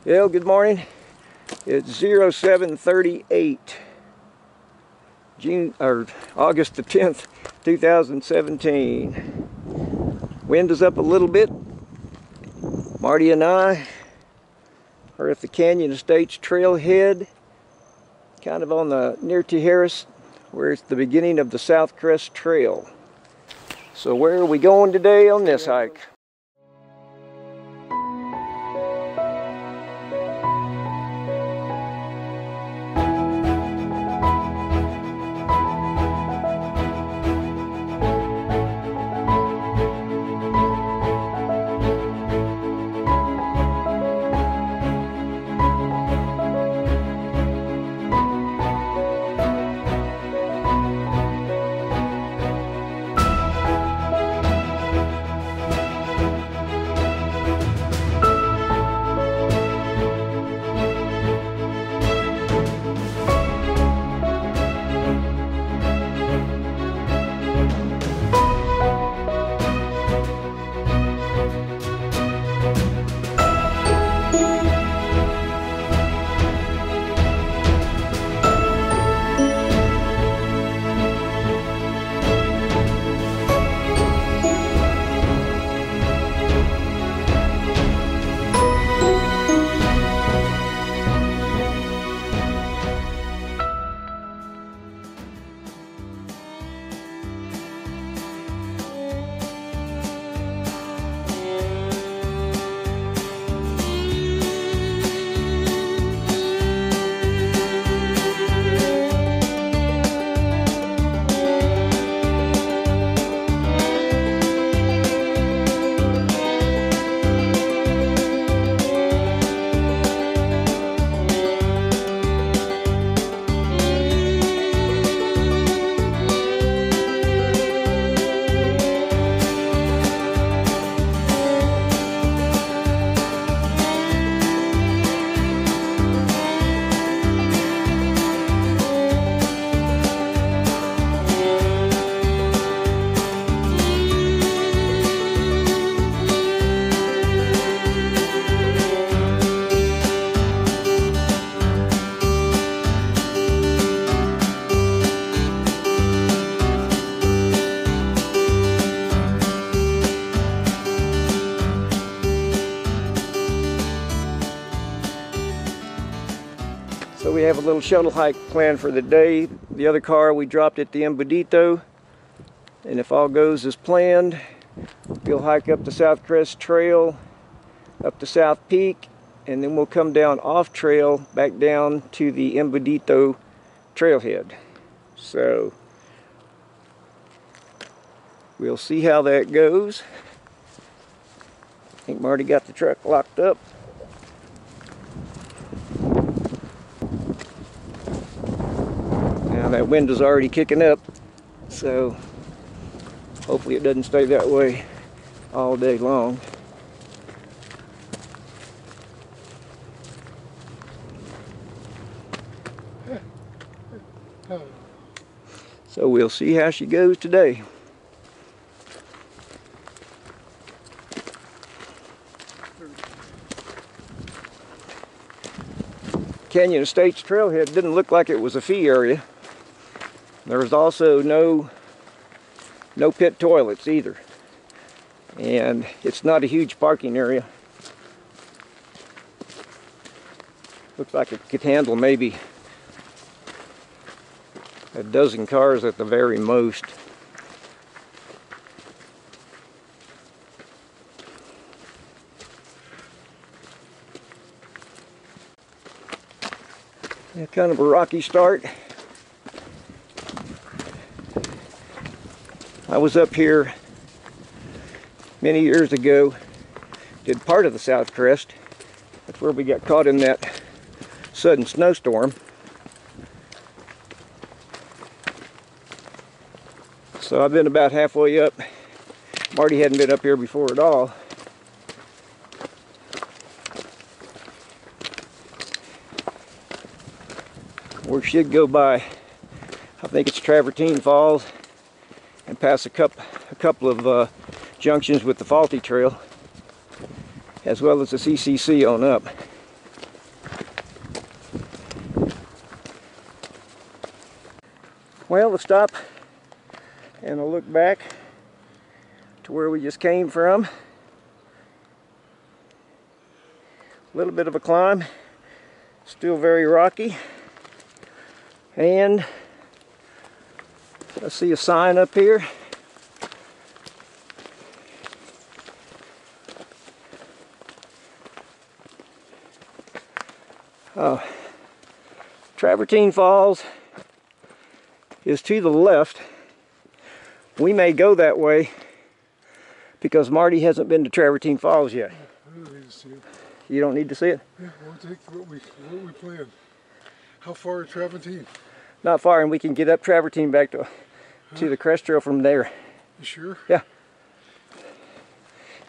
Well, good morning. It's 0738, August the 10th, 2017. Wind is up a little bit. Marty and I are at the Canyon Estates Trailhead, kind of on the near to Harris, where it's the beginning of the South Crest Trail. So where are we going today on this hike? So we have a little shuttle hike planned for the day. The other car we dropped at the Embudito, and if all goes as planned, we'll hike up the South Crest Trail, up to South Peak, and then we'll come down off trail back down to the Embudito Trailhead. So we'll see how that goes. I think Marty got the truck locked up. Now that wind is already kicking up, so hopefully it doesn't stay that way all day long. So we'll see how she goes today. Canyon Estates Trailhead didn't look like it was a fee area. There was also no pit toilets either. And it's not a huge parking area. Looks like it could handle maybe a dozen cars at the very most. Yeah, kind of a rocky start. I was up here many years ago, did part of the South Crest. That's where we got caught in that sudden snowstorm. So I've been about halfway up. Marty hadn't been up here before at all. We should go by, I think it's Travertine Falls, and pass a couple of junctions with the faulty trail, as well as the CCC on up. Well, let's stop and I'll look back to where we just came from. A little bit of a climb, still very rocky, and I see a sign up here. Oh, Travertine Falls is to the left. We may go that way because Marty hasn't been to Travertine Falls yet. I don't need to see it. You don't need to see it? Yeah, we'll take what we planned. How far is Travertine? Not far, and we can get up Travertine back to the Crest Trail from there. You sure? Yeah.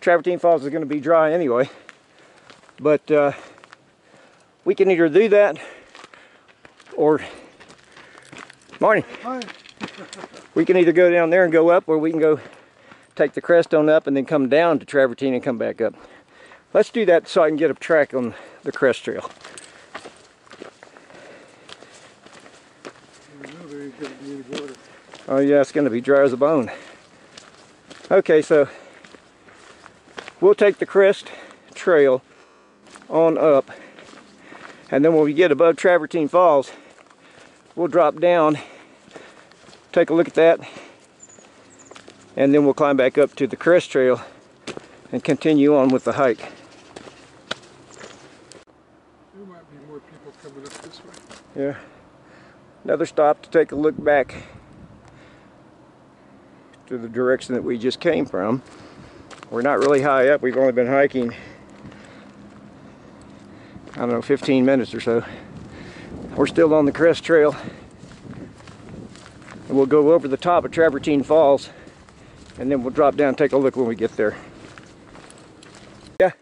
Travertine Falls is going to be dry anyway, but we can either do that or, Marty, Hi. we can either go down there and go up, or we can go take the crest on up and then come down to Travertine and come back up. Let's do that so I can get a track on the Crest Trail. Oh yeah, it's going to be dry as a bone. Okay, so we'll take the Crest Trail on up, and then when we get above Travertine Falls, we'll drop down, take a look at that, and then we'll climb back up to the Crest Trail and continue on with the hike. There might be more people coming up this way. Yeah. Another stop to take a look back to the direction that we just came from. We're not really high up. We've only been hiking, I don't know, 15 minutes or so. We're still on the Crest Trail. And we'll go over the top of Travertine Falls, and then we'll drop down and take a look when we get there. Yeah.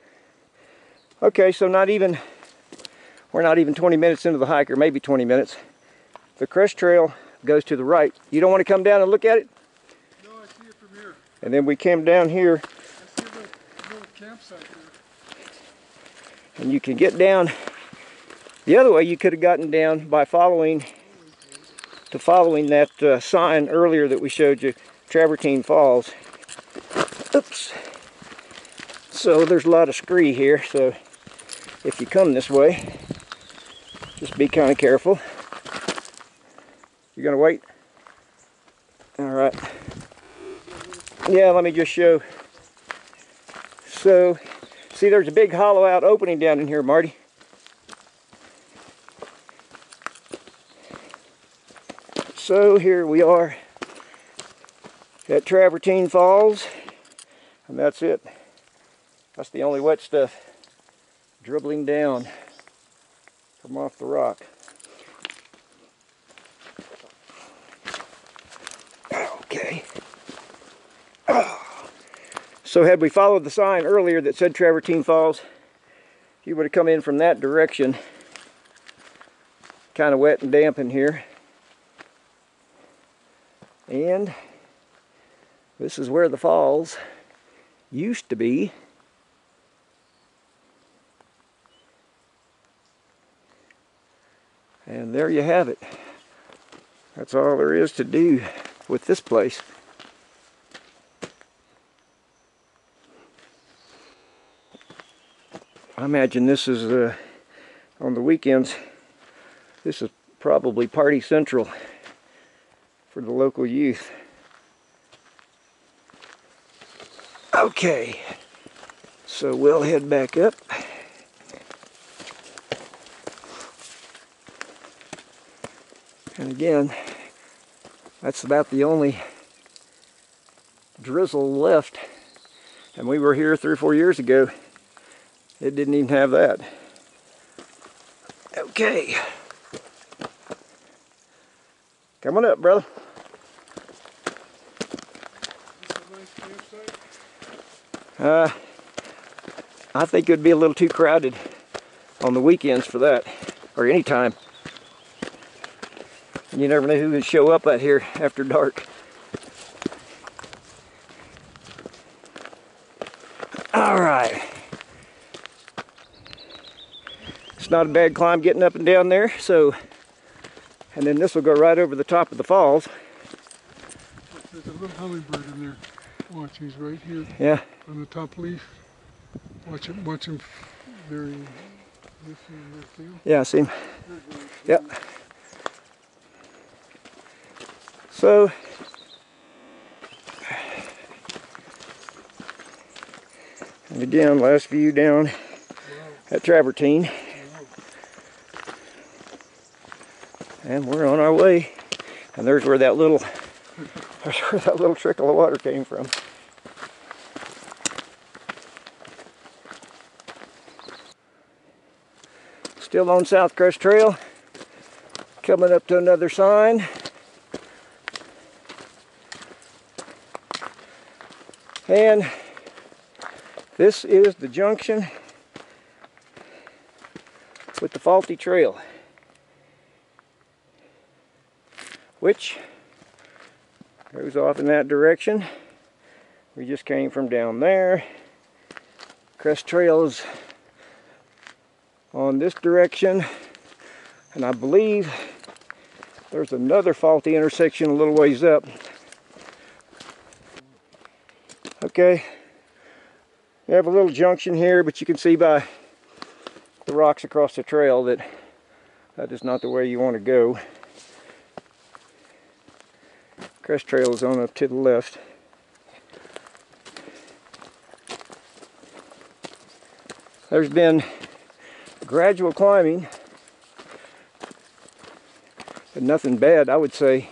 Okay, so we're not even 20 minutes into the hike, or maybe 20 minutes. The Crest Trail goes to the right. You don't want to come down and look at it? No, I see it from here. And then we came down here. I see the little campsite there. And you can get down the other way. You could have gotten down by following that sign earlier that we showed you, Travertine Falls. Oops. So there's a lot of scree here, so if you come this way, just be kind of careful. You gonna wait? All right. Yeah, let me just show. So, see, there's a big hollow out opening down in here, Marty. So here we are at Travertine Falls, and that's it. That's the only wet stuff dribbling down from off the rock. Okay. So had we followed the sign earlier that said Travertine Falls, you would have come in from that direction. Kind of wet and damp in here. And this is where the falls used to be. And there you have it. That's all there is to do with this place. I imagine this is, on the weekends, this is probably party central for the local youth. Okay, so we'll head back up. And again, that's about the only drizzle left. And we were here 3 or 4 years ago. It didn't even have that. Okay. Come on up, brother. This is a nice campsite? I think it would be a little too crowded on the weekends for that, or any time. You never know who would show up out here after dark. All right. It's not a bad climb getting up and down there, so And then this will go right over the top of the falls. There's a little hummingbird in there. Watch, he's right here. Yeah. On the top leaf. Watch him. Very. Yeah, I see him. Yep. So, and again, last view down at Travertine. And we're on our way. And there's where that little trickle of water came from. Still on South Crest Trail. Coming up to another sign. And this is the junction with the faulty trail, which goes off in that direction. We just came from down there. Crest Trail is on this direction, and I believe there's another faulty intersection a little ways up. Okay, we have a little junction here, but you can see by the rocks across the trail that that is not the way you want to go. Crest Trail is on up to the left. There's been gradual climbing, but nothing bad. I would say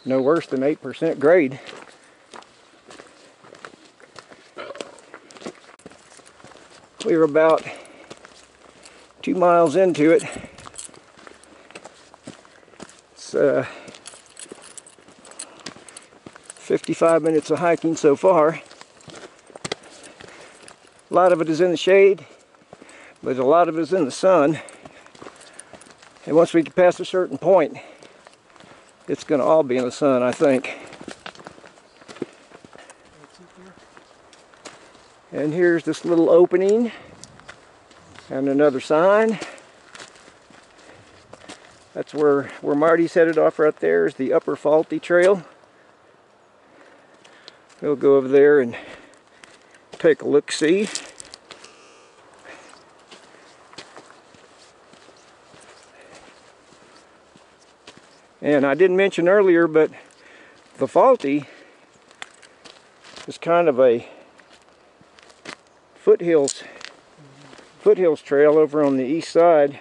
no worse than 8% grade. We were about 2 miles into it. It's 55 minutes of hiking so far. A lot of it is in the shade, but a lot of it is in the sun. And once we get past a certain point, it's going to all be in the sun, I think. And here's this little opening and another sign. That's where Marty's headed off right there is the upper faulty trail. We'll go over there and take a look-see. And I didn't mention earlier, but the faulty is kind of a foothills trail over on the east side,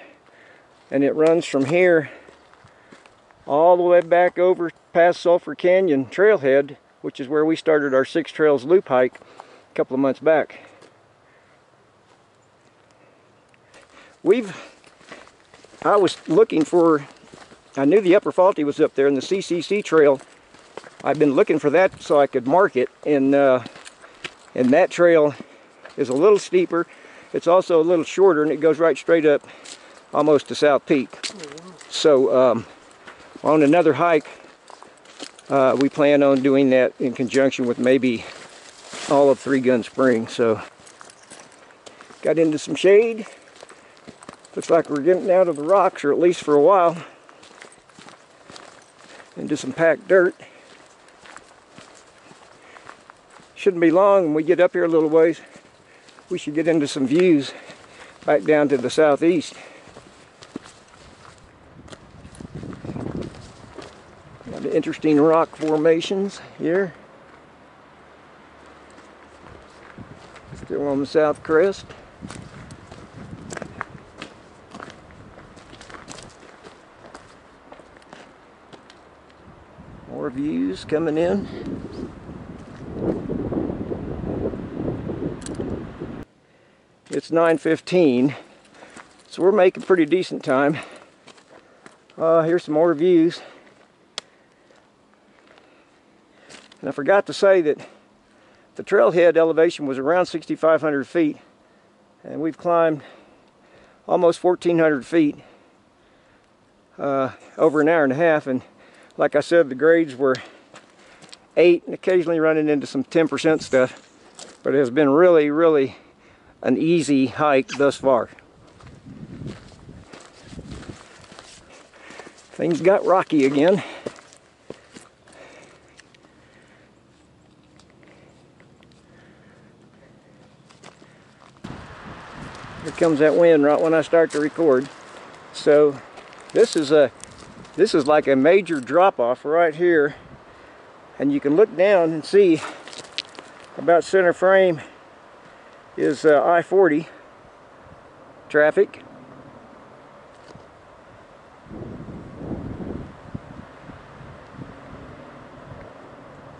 and it runs from here all the way back over past Sulphur Canyon Trailhead, which is where we started our 6 Trails loop hike a couple of months back. I was looking for, I knew the upper faulty was up there, and the CCC trail, I've been looking for that so I could mark it, and that trail is a little steeper. It's also a little shorter, and it goes right straight up almost to South Peak. So on another hike, we plan on doing that in conjunction with maybe all of Three Gun Spring. So got into some shade. Looks like we're getting out of the rocks, or at least for a while, into some packed dirt. Shouldn't be long when we get up here a little ways. We should get into some views back down to the southeast. Got interesting rock formations here. Still on the South Crest. More views coming in. It's 9:15, so we're making pretty decent time. Here's some more views. And I forgot to say that the trailhead elevation was around 6,500 feet, and we've climbed almost 1,400 feet over an hour and a half. And like I said, the grades were 8 and occasionally running into some 10% stuff, but it has been really an easy hike thus far. things got rocky again. Here comes that wind right when I start to record. So this is like a major drop-off right here, and you can look down and see about center frame is I-40 traffic.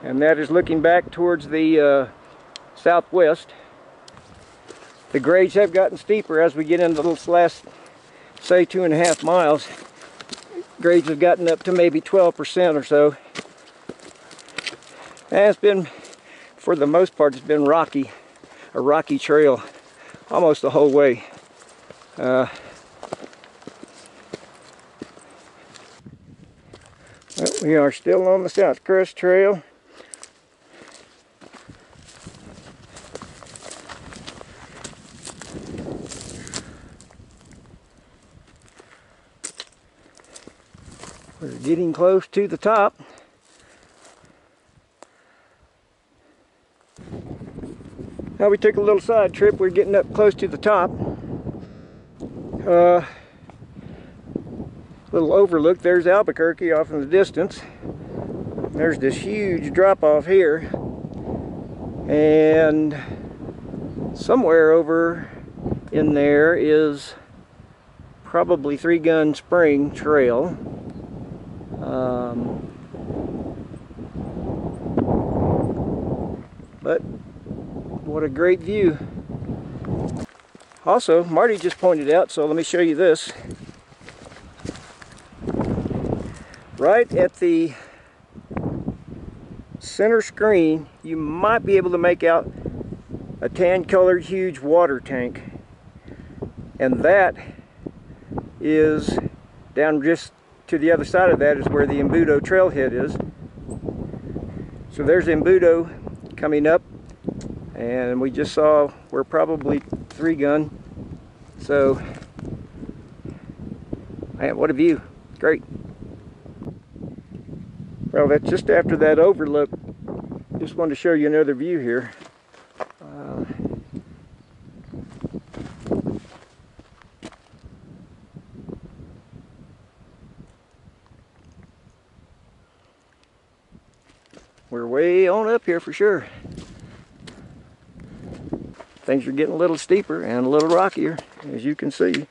And that is looking back towards the southwest. The grades have gotten steeper as we get into this last, say, 2.5 miles. Grades have gotten up to maybe 12% or so. And it's been, for the most part, it's been rocky, a rocky trail almost the whole way. Well, we are still on the South Crest Trail. We're getting close to the top. Now we took a little side trip. We're getting up close to the top. Little overlook. There's Albuquerque off in the distance. There's this huge drop off here. And somewhere over in there is probably Three Gun Spring Trail. But what a great view. Also, Marty just pointed out, so let me show you this. Right at the center screen, you might be able to make out a tan-colored huge water tank. And that is down just to the other side of that is where the Embudito Trailhead is. So there's Embudito coming up, and we just saw we're probably Three Gun. So, man, what a view. Great. Well, that's just after that overlook. Just wanted to show you another view here. We're way on up here for sure. Things are getting a little steeper and a little rockier, as you can see.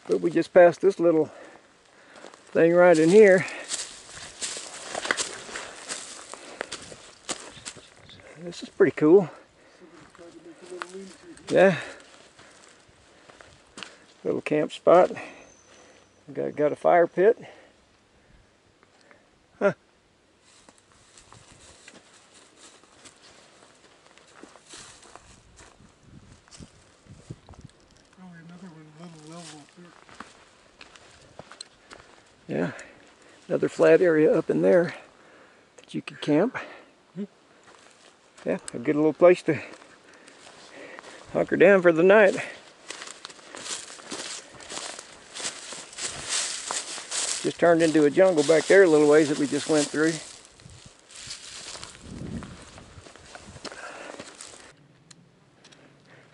But we just passed this little thing right in here. This is pretty cool. Yeah. Little camp spot. Got a fire pit. Huh. Probably another one, little level up there. Yeah. Another flat area up in there that you could camp. Yeah, a good little place to hunker down for the night. Just turned into a jungle back there a little ways that we just went through.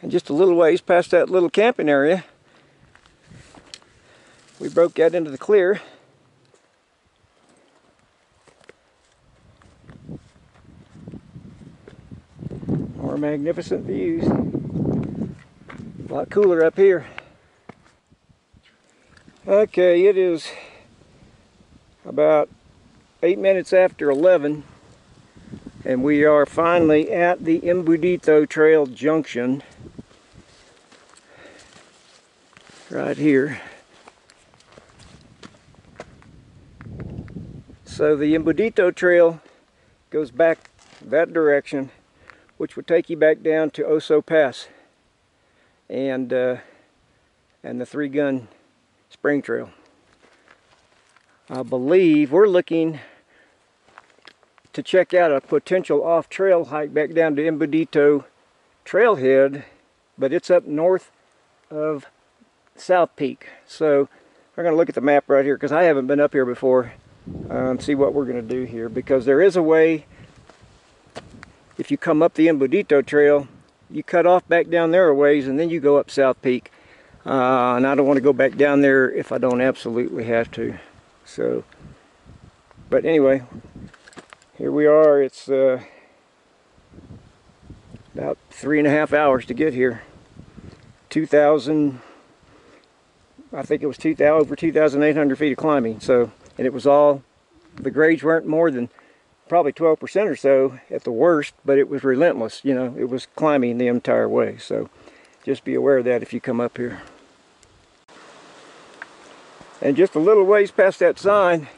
And just a little ways past that little camping area, we broke out into the clear. More magnificent views. A lot cooler up here. Okay, it is about 8 minutes after 11, and we are finally at the Embudito Trail Junction right here. So the Embudito Trail goes back that direction, which would take you back down to Oso Pass and the Three Gun Spring Trail. I believe we're looking to check out a potential off-trail hike back down to Embudito Trailhead but it's up north of South Peak. So we're going to look at the map right here because I haven't been up here before and see what we're going to do here, because there is a way. If you come up the Embudito Trail, you cut off back down there a ways and then you go up South Peak. And I don't want to go back down there if I don't absolutely have to. So, but anyway, here we are. It's about 3.5 hours to get here. 2,000, I think it was over 2,800 feet of climbing. So, and it was all, the grades weren't more than probably 12% or so at the worst, but it was relentless. You know, it was climbing the entire way. So just be aware of that if you come up here. And just a little ways past that sign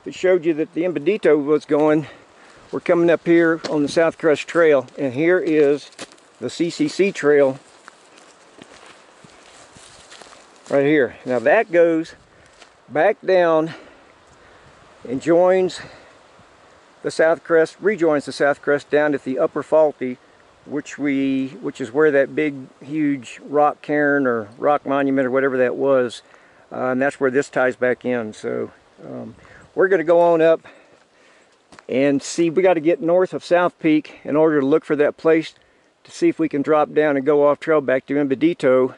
that showed you that the Embudito was going, we're coming up here on the South Crest Trail, and here is the CCC trail right here. Now that goes back down and joins the South Crest, rejoins the South Crest down at the Upper Faulty, which is where that big huge rock cairn or rock monument or whatever that was, and that's where this ties back in. So we're going to go on up and see. We got to get north of South Peak in order to look for that place to see if we can drop down and go off trail back to Embudito.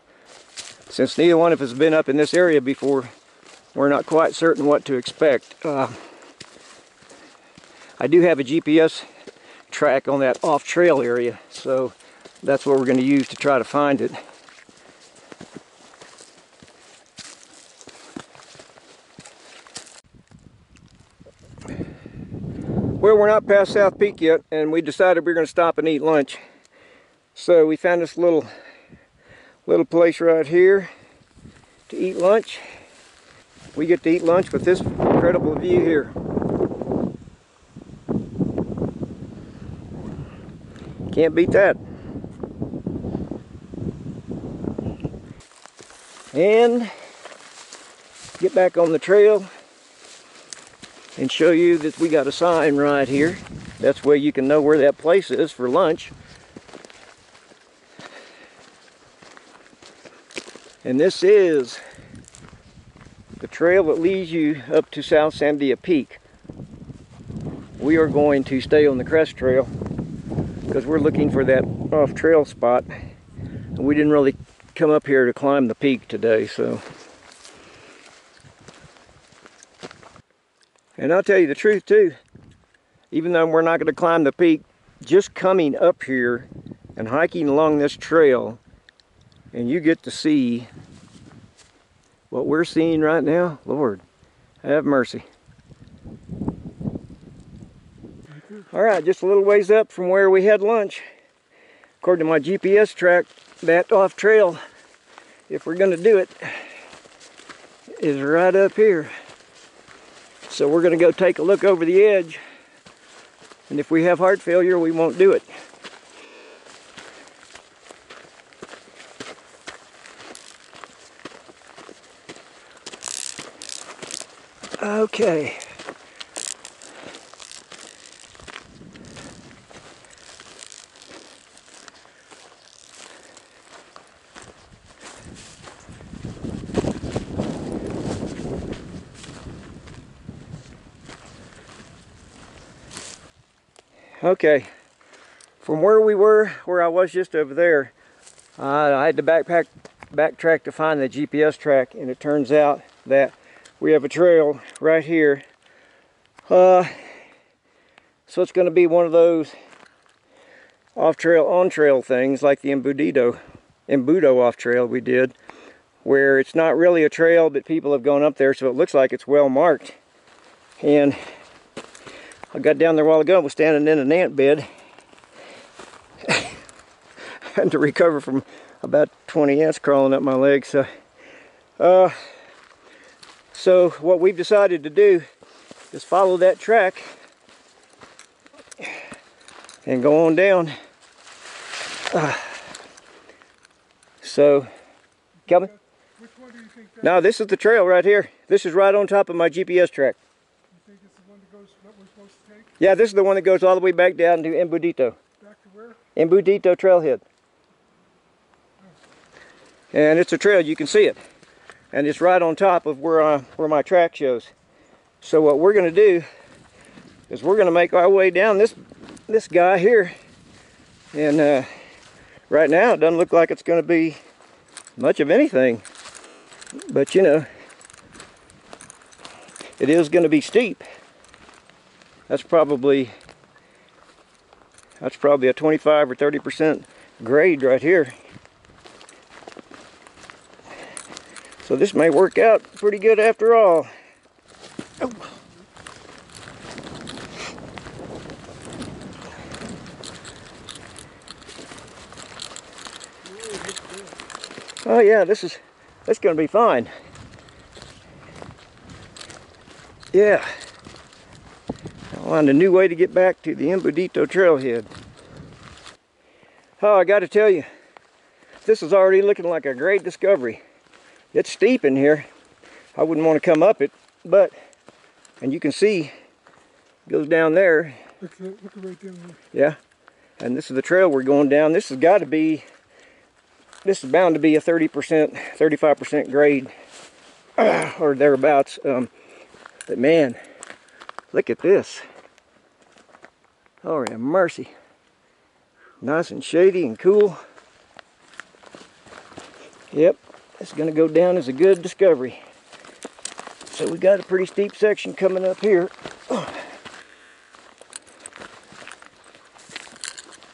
Since neither one of us has been up in this area before, we're not quite certain what to expect. I do have a GPS track on that off-trail area, so that's what we're going to use to try to find it. Well, we're not past South Peak yet, and we decided we were going to stop and eat lunch. So we found this little place right here to eat lunch. We get to eat lunch with this incredible view here. Can't beat that. And get back on the trail and show you that we got a sign right here. That's where you can know where that place is for lunch. And this is the trail that leads you up to South Sandia Peak. We are going to stay on the Crest Trail because we're looking for that off-trail spot. And we didn't really come up here to climb the peak today, so. And I'll tell you the truth too, even though we're not going to climb the peak, just coming up here and hiking along this trail, and you get to see what we're seeing right now, Lord, have mercy. Alright, just a little ways up from where we had lunch. According to my GPS track, that off trail, if we're going to do it, is right up here. So we're going to go take a look over the edge, and if we have heart failure, we won't do it. Okay. Okay, from where we were, where I was just over there, I had to backtrack to find the GPS track, and it turns out that we have a trail right here. So it's going to be one of those off-trail, on-trail things like the Embudo off-trail we did, where it's not really a trail, but people have gone up there, so it looks like it's well marked. And I got down there a while ago and was standing in an ant bed and to recover from about 20 ants crawling up my leg. So what we've decided to do is follow that track and go on down. So, Kelvin? Which one do you think that No, this is the trail right here. This is right on top of my GPS track. You think it's the one that goes, that we're supposed to take? Yeah, this is the one that goes all the way back down to Embudito. Back to where? Embudito Trailhead. and it's a trail, you can see it, and it's right on top of where my track shows. So what we're going to do is we're going to make our way down this guy here, and right now it doesn't look like it's going to be much of anything, but you know, it is going to be steep. That's probably a 25 or 30% grade right here. So this may work out pretty good after all. Oh. Oh yeah, that's going to be fine. Yeah. I'll find a new way to get back to the Embudito Trailhead. Oh, I got to tell you, this is already looking like a great discovery. It's steep in here. I wouldn't want to come up it, but, and you can see, it goes down there. Look right down there. Yeah, and this is the trail we're going down. This has got to be, this is bound to be a 30%, 35% grade, or thereabouts. But man, look at this. Oh, yeah, mercy. Nice and shady and cool. Yep, it's going to go down as a good discovery. So we got a pretty steep section coming up here.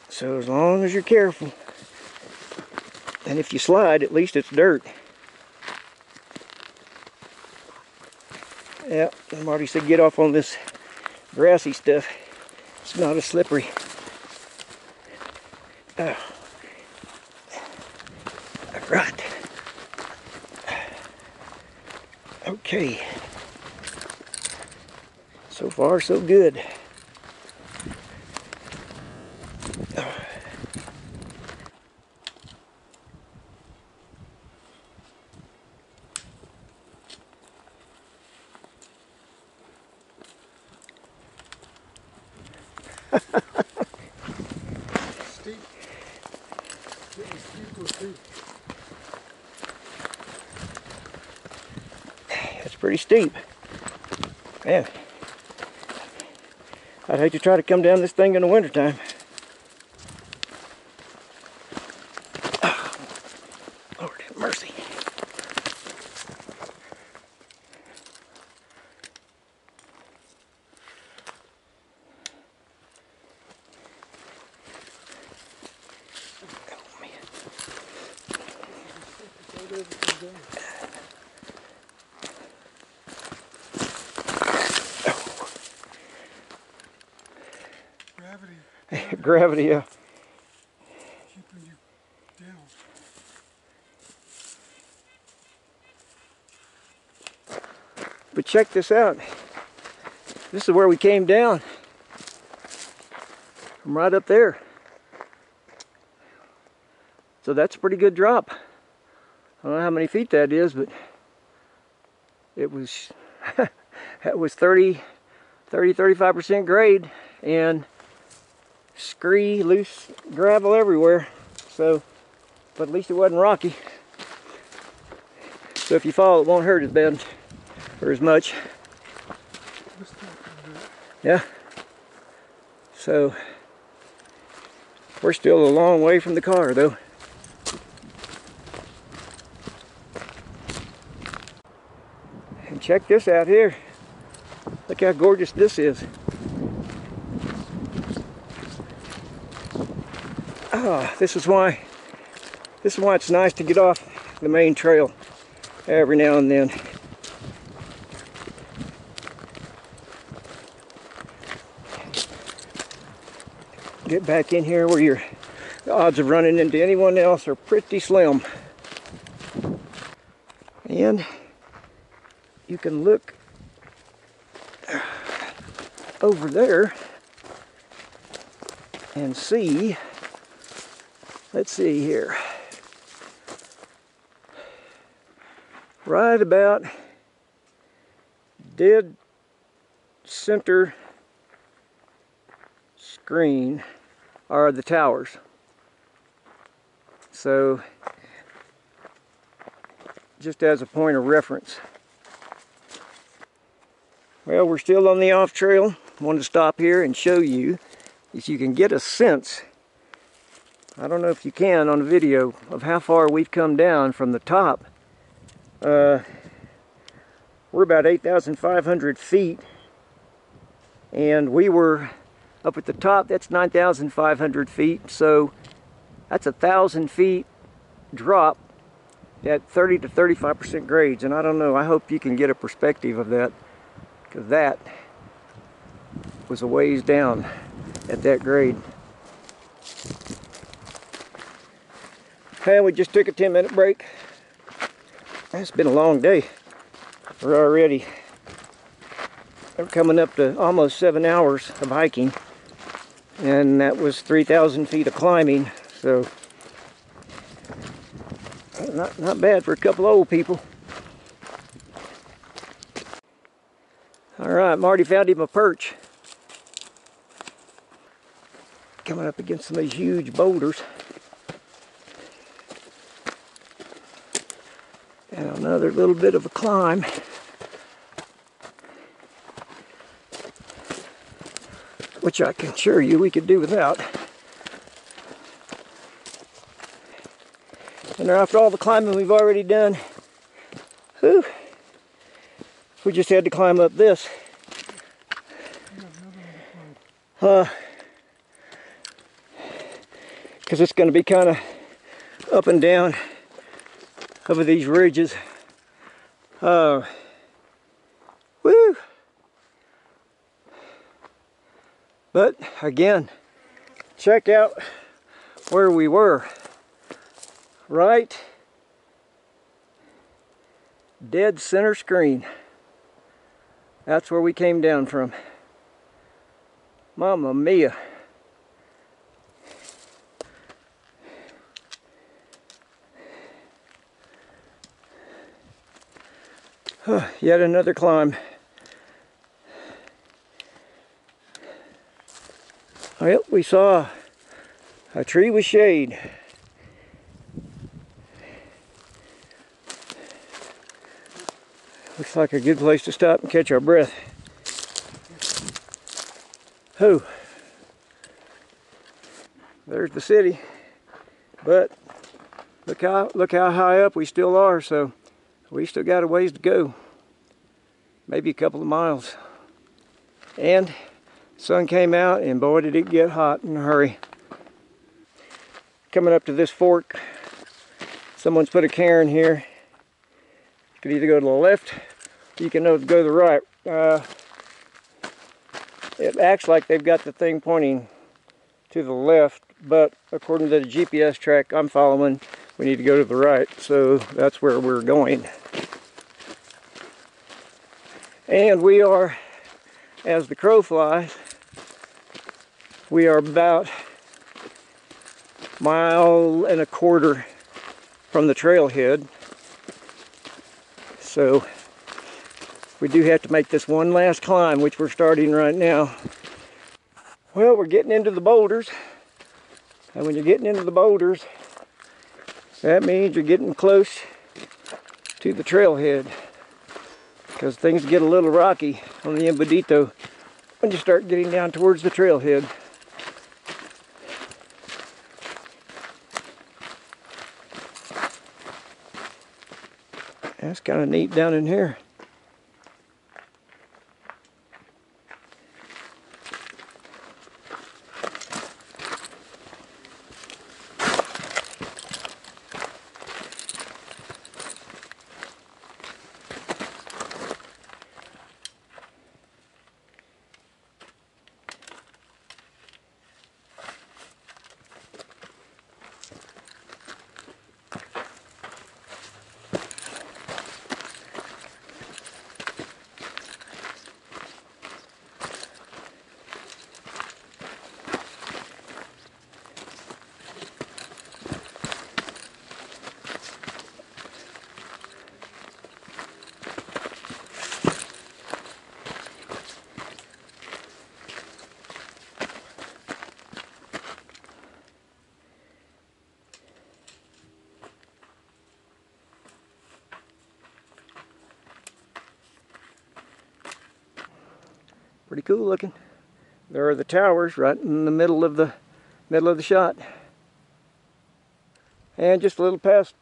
So as long as you're careful, and if you slide, at least it's dirt. Yeah, Marty said get off on this grassy stuff. It's not as slippery. Oh. Right. Okay. So far, so good. Steep. Getting steeper too. It's pretty steep. Man, I'd hate to try to come down this thing in the wintertime. Oh, Lord have mercy. Oh, man. Gravity, yeah. Keeping you down. But check this out. This is where we came down. From right up there. So that's a pretty good drop. I don't know how many feet that is, but it was that was 35% grade and scree, loose gravel everywhere. So, but at least it wasn't rocky. So if you fall, it won't hurt as bad or as much. Yeah. So we're still a long way from the car though. And check this out here. Look how gorgeous this is. Ah, this is why it's nice to get off the main trail every now and then. Get back in here where the odds of running into anyone else are pretty slim. And you can look over there and see, let's see here, right about dead center screen are the towers. So just as a point of reference. Well, we're still on the off trail. I wanted to stop here and show you if you can get a sense, I don't know if you can on the video, of how far we've come down from the top. We're about 8,500 feet, and we were up at the top. That's 9,500 feet, so that's 1,000 feet drop at 30 to 35% grades. And I don't know, I hope you can get a perspective of that, because that was a ways down at that grade. And we just took a 10-minute break. It's been a long day. We're coming up to almost 7 hours of hiking, and that was 3,000 feet of climbing, so not bad for a couple old people. Alright, Marty found him a perch. Coming up against some of these huge boulders. And another little bit of a climb. Which I can assure you we could do without. And after all the climbing we've already done, whew, we just had to climb up this. Because it's going to be kind of up and down over these ridges. Woo! But again, check out where we were. Right dead center screen. That's where we came down from. Mamma mia. Yet another climb. Well, we saw a tree with shade. Looks like a good place to stop and catch our breath. Oh, there's the city, but look how high up we still are. So we still got a ways to go, maybe a couple of miles. And sun came out, and boy did it get hot in a hurry. Coming up to this fork, someone's put a cairn here. You could either go to the left, or you can go to the right. It acts like they've got the thing pointing to the left, but according to the GPS track I'm following, we need to go to the right, so that's where we're going. And we are, as the crow flies, we are about 1.25 miles from the trailhead. So we do have to make this one last climb, which we're starting right now. Well, we're getting into the boulders. And when you're getting into the boulders, that means you're getting close to the trailhead, because things get a little rocky on the Embudito when you start getting down towards the trailhead. That's kind of neat down in here. Pretty cool looking. There are the towers right in the middle of the shot. And just a little past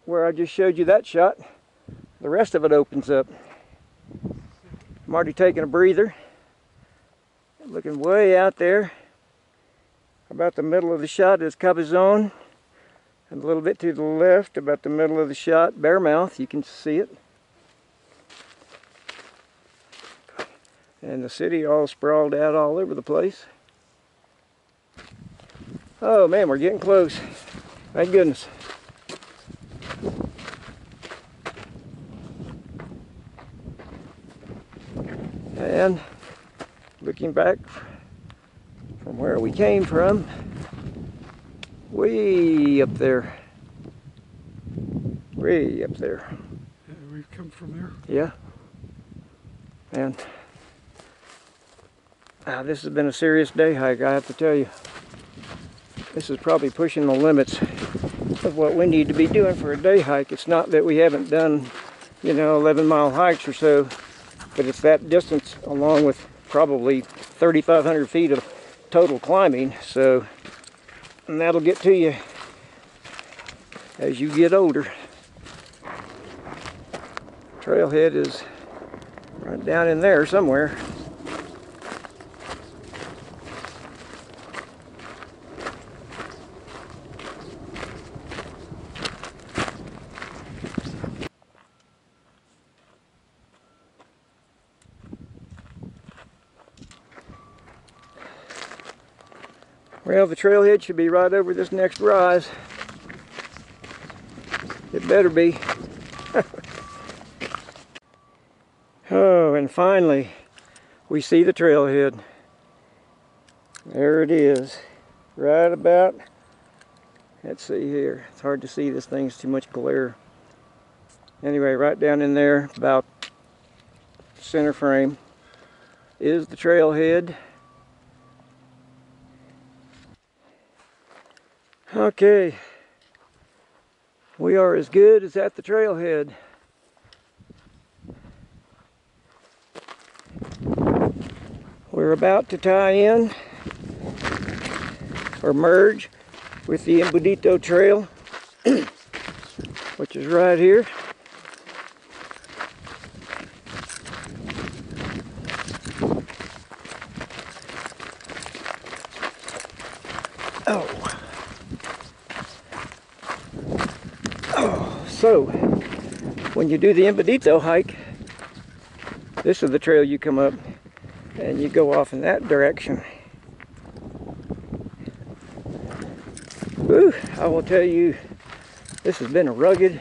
where I just showed you that shot, the rest of it opens up. I'm already taking a breather. Looking way out there. About the middle of the shot is Cabezon. And a little bit to the left, about the middle of the shot, Bearmouth. You can see it. And the city all sprawled out all over the place. Oh man, we're getting close. Thank goodness. And looking back from where we came from, way up there. Way up there. Yeah, we've come from there. Yeah. And this has been a serious day hike, I have to tell you. This is probably pushing the limits of what we need to be doing for a day hike. It's not that we haven't done, 11-mile hikes or so, but it's that distance along with probably 3,500 feet of total climbing. So, and that'll get to you as you get older. Trailhead is right down in there somewhere. Well, the trailhead should be right over this next rise. It better be. Oh, and finally, we see the trailhead. There it is. Right about, let's see here. It's hard to see, this thing's too much glare. Anyway, right down in there, about center frame, is the trailhead. Okay, we are as good as at the trailhead. We're about to tie in or merge with the Embudito Trail, which is right here. So, when you do the Embudito hike, this is the trail you come up and you go off in that direction. Whew, I will tell you, this has been a rugged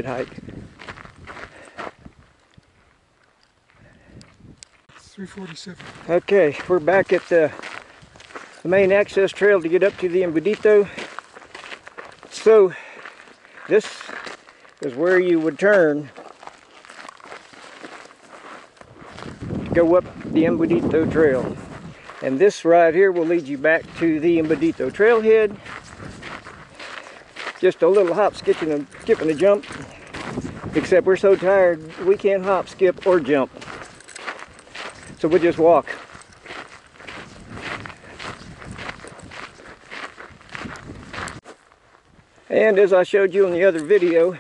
hike. It's 347. Okay, we're back at the main access trail to get up to the Embudito. So, this is where you would turn to go up the Embudito Trail. And this right here will lead you back to the Embudito Trailhead. Just a little hop, skip and a jump. Except we're so tired, we can't hop, skip, or jump. So we'll just walk. And as I showed you in the other video,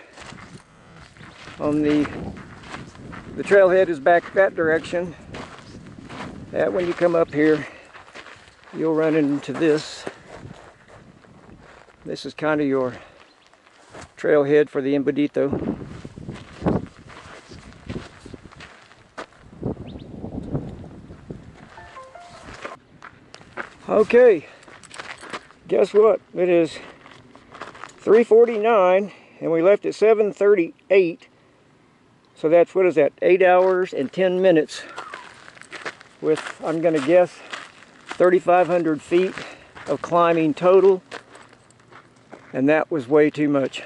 on the trailhead is back that direction. That when you come up here, you'll run into this. This is kind of your trailhead for the Embudito. Okay, guess what? It is 3:49 and we left at 7:38. So that's, what is that, 8 hours and 10 minutes with, I'm going to guess, 3,500 feet of climbing total. And that was way too much.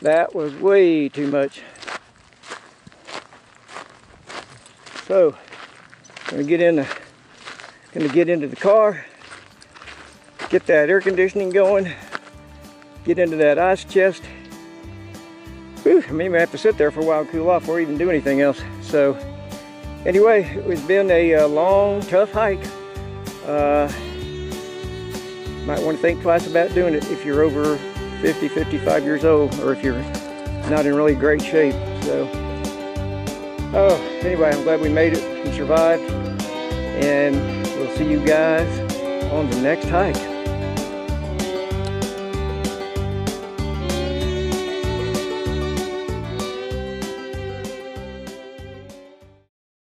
That was way too much. So, I'm going to get into the car, get that air conditioning going, get into that ice chest. Whew, I may have to sit there for a while and cool off or even do anything else. So Anyway, it's been a long, tough hike. Might want to think twice about doing it if you're over 50, 55 years old, or if you're not in really great shape. So, anyway, I'm glad we made it and survived. And we'll see you guys on the next hike.